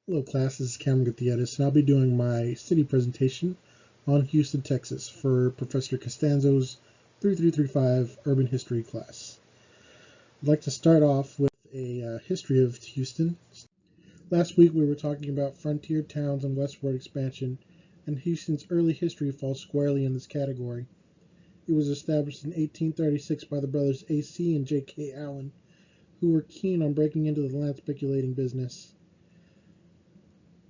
Hello class, this is Cameron Gutierrez, and I'll be doing my city presentation on Houston, Texas for Professor Costanzo's 3335 Urban History class. I'd like to start off with a history of Houston. Last week we were talking about frontier towns and westward expansion, and Houston's early history falls squarely in this category. It was established in 1836 by the brothers A.C. and J.K. Allen, who were keen on breaking into the land speculating business.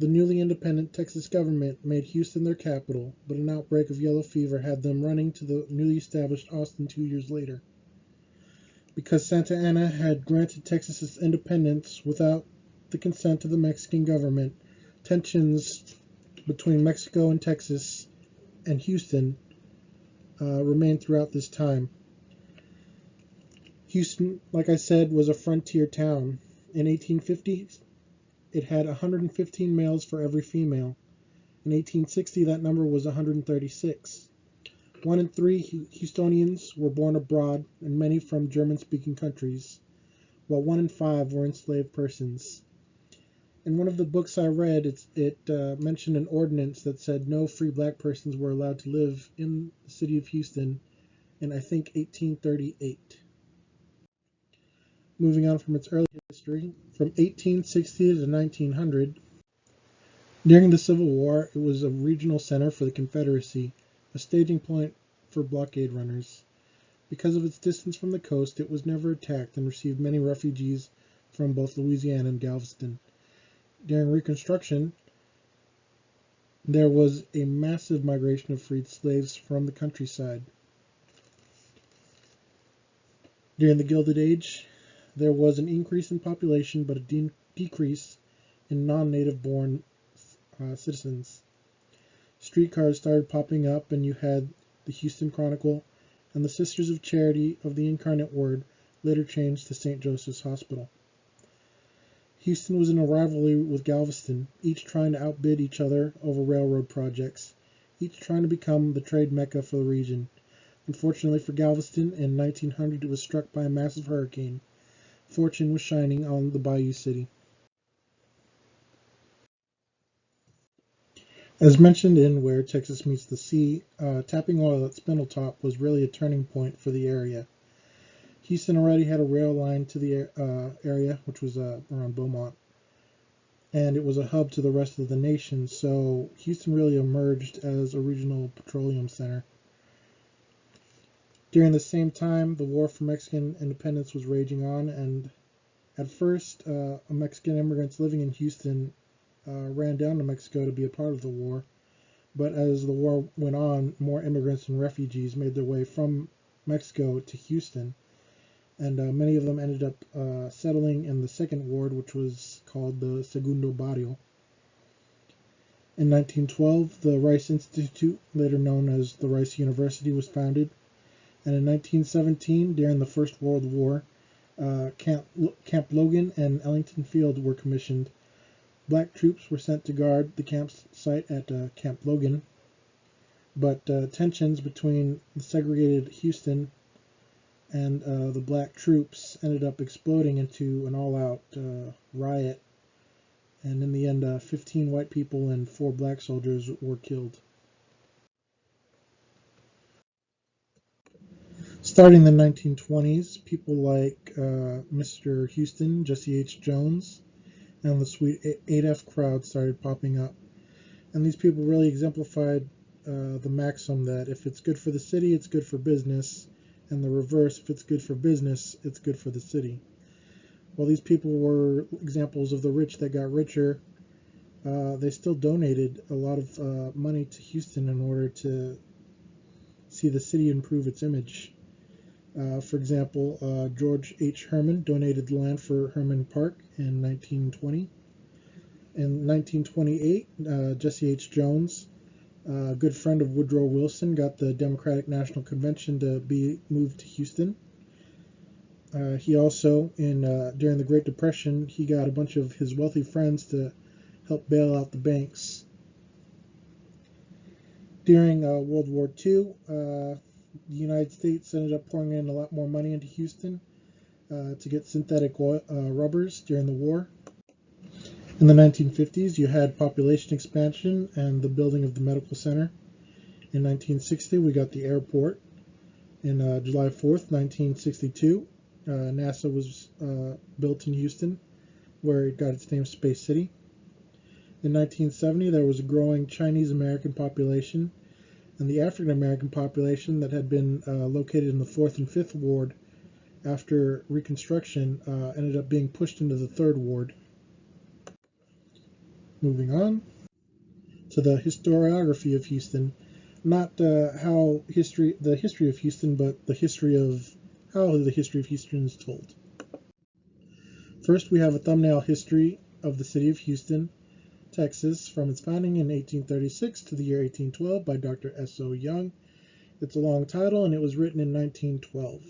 The newly independent Texas government made Houston their capital, but an outbreak of yellow fever had them running to the newly established Austin 2 years later. Because Santa Anna had granted Texas its independence without the consent of the Mexican government, tensions between Mexico and Texas and Houston remained throughout this time. Houston, like I said, was a frontier town. In 1850, it had 115 males for every female. In 1860, that number was 136. 1 in 3 Houstonians were born abroad, and many from German-speaking countries, while 1 in 5 were enslaved persons. In one of the books I read, it mentioned an ordinance that said no free black persons were allowed to live in the city of Houston in, I think, 1838. Moving on from its early history, from 1860 to 1900, during the Civil War, it was a regional center for the Confederacy, a staging point for blockade runners. Because of its distance from the coast, it was never attacked and received many refugees from both Louisiana and Galveston. During Reconstruction, there was a massive migration of freed slaves from the countryside. During the Gilded Age, there was an increase in population but a decrease in non-native born citizens. Streetcars started popping up, and you had the Houston Chronicle and the Sisters of Charity of the Incarnate Word, later changed to St. Joseph's Hospital. Houston was in a rivalry with Galveston, each trying to outbid each other over railroad projects, each trying to become the trade mecca for the region. Unfortunately for Galveston, in 1900 it was struck by a massive hurricane. Fortune was shining on the Bayou City. As mentioned in Where Texas Meets the Sea, tapping oil at Spindletop was really a turning point for the area. Houston already had a rail line to the area, which was around Beaumont, and it was a hub to the rest of the nation, so Houston really emerged as a regional petroleum center. During the same time, the war for Mexican independence was raging on, and at first, Mexican immigrants living in Houston ran down to Mexico to be a part of the war, but as the war went on, more immigrants and refugees made their way from Mexico to Houston, and many of them ended up settling in the second ward, which was called the Segundo Barrio. In 1912, the Rice Institute, later known as the Rice University, was founded, and in 1917, during the First World War, Camp Logan and Ellington Field were commissioned. Black troops were sent to guard the campsite at Camp Logan, but tensions between the segregated Houston and the black troops ended up exploding into an all-out riot, and in the end 15 white people and 4 black soldiers were killed. Starting in the 1920s, people like Mr. Houston, Jesse H. Jones, and the Sweet 8F crowd started popping up. And these people really exemplified the maxim that if it's good for the city, it's good for business, and the reverse, if it's good for business, it's good for the city. While these people were examples of the rich that got richer, they still donated a lot of money to Houston in order to see the city improve its image. For example, George H. Herman donated land for Herman Park in 1920. In 1928, Jesse H. Jones, a good friend of Woodrow Wilson, got the Democratic National Convention to be moved to Houston. He also, during the Great Depression, he got a bunch of his wealthy friends to help bail out the banks. During World War II, the United States ended up pouring in a lot more money into Houston to get synthetic rubbers during the war. In the 1950s, you had population expansion and the building of the medical center. In 1960, we got the airport. In July 4th, 1962, NASA was built in Houston, where it got its name Space City. In 1970, there was a growing Chinese American population, and the African American population that had been located in the 4th and 5th Ward after Reconstruction ended up being pushed into the 3rd Ward. Moving on to the historiography of Houston. Not the history of Houston, but the history of how the history of Houston is told. First, we have a thumbnail history of the city of Houston, Texas, from its founding in 1836 to the year 1812 by Dr. S.O. Young. It's a long title, and it was written in 1912.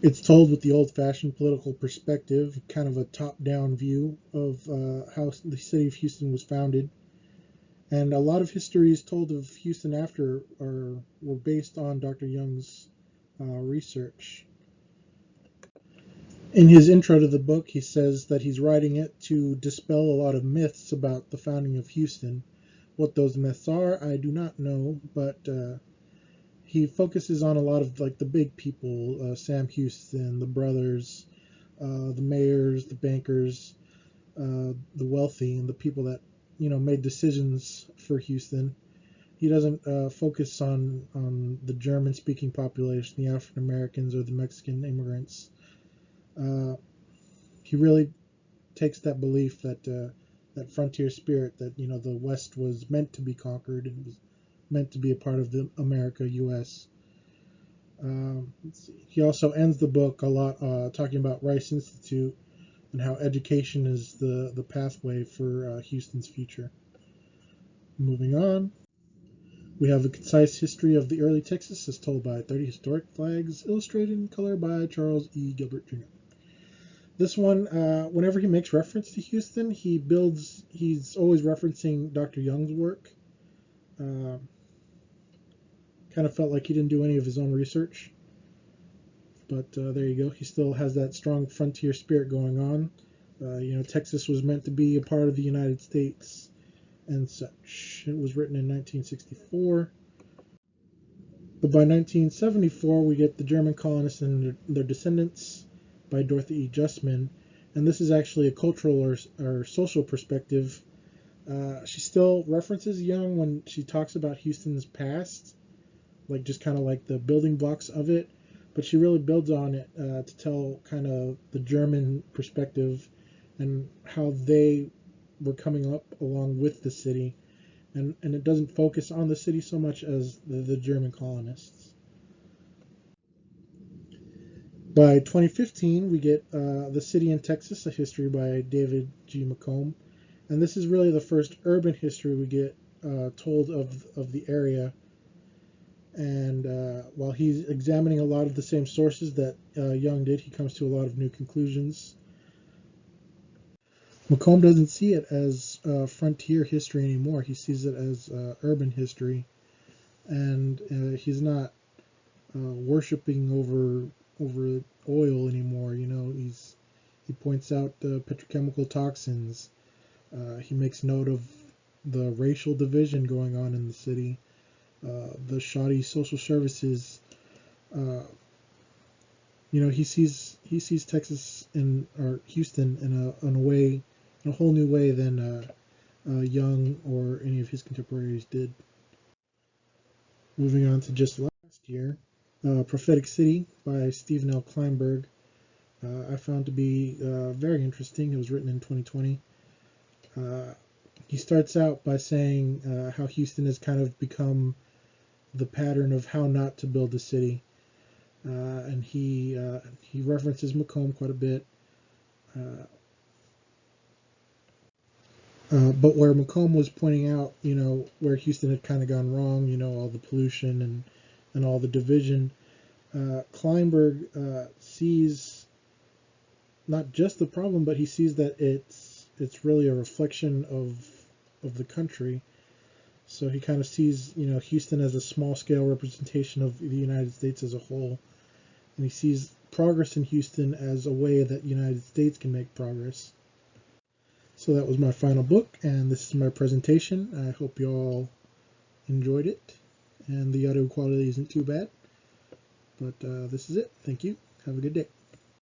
It's told with the old-fashioned political perspective, kind of a top-down view of how the city of Houston was founded. And a lot of histories told of Houston after were based on Dr. Young's research. In his intro to the book, he says that he's writing it to dispel a lot of myths about the founding of Houston. What those myths are, I do not know, but he focuses on a lot of like the big people, Sam Houston, the brothers, the mayors, the bankers, the wealthy, and the people that made decisions for Houston. He doesn't focus on the German-speaking population, the African Americans, or the Mexican immigrants. He really takes that belief that that frontier spirit that the West was meant to be conquered and was meant to be a part of the America, U.S. Let's see. He also ends the book a lot talking about Rice Institute and how education is the pathway for Houston's future. Moving on, we have a concise history of the early Texas as told by 30 historic flags, illustrated in color by Charles E. Gilbert Jr. This one, whenever he makes reference to Houston, he's always referencing Dr. Young's work. Kind of felt like he didn't do any of his own research. But there you go. He still has that strong frontier spirit going on. Texas was meant to be a part of the United States and such. It was written in 1964. But by 1974, we get The German Colonists and Their Descendants by Dorothy E. Justman. And this is actually a cultural or social perspective. She still references Young when she talks about Houston's past, like just kind of like the building blocks of it. But she really builds on it to tell kind of the German perspective and how they were coming up along with the city. And it doesn't focus on the city so much as the German colonists. By 2015, we get The City in Texas, a history by David G. McComb. And this is really the first urban history we get told of the area. And while he's examining a lot of the same sources that Young did, he comes to a lot of new conclusions. McComb doesn't see it as frontier history anymore. He sees it as urban history. And he's not worshiping over oil anymore. He points out the petrochemical toxins. He makes note of the racial division going on in the city, the shoddy social services. He sees Texas or Houston in a whole new way than Young or any of his contemporaries did. Moving on to just last year, Prophetic City by Stephen L. Kleinberg. I found to be very interesting. It was written in 2020. He starts out by saying how Houston has kind of become the pattern of how not to build a city. And he references McComb quite a bit. But where McComb was pointing out, where Houston had kind of gone wrong, all the pollution and all the division, Kleinberg sees not just the problem, but he sees that it's really a reflection of the country. So he kind of sees, Houston as a small-scale representation of the United States as a whole. And he sees progress in Houston as a way that the United States can make progress. So that was my final book, and this is my presentation. I hope you all enjoyed it, and the audio quality isn't too bad. But this is it. Thank you. Have a good day.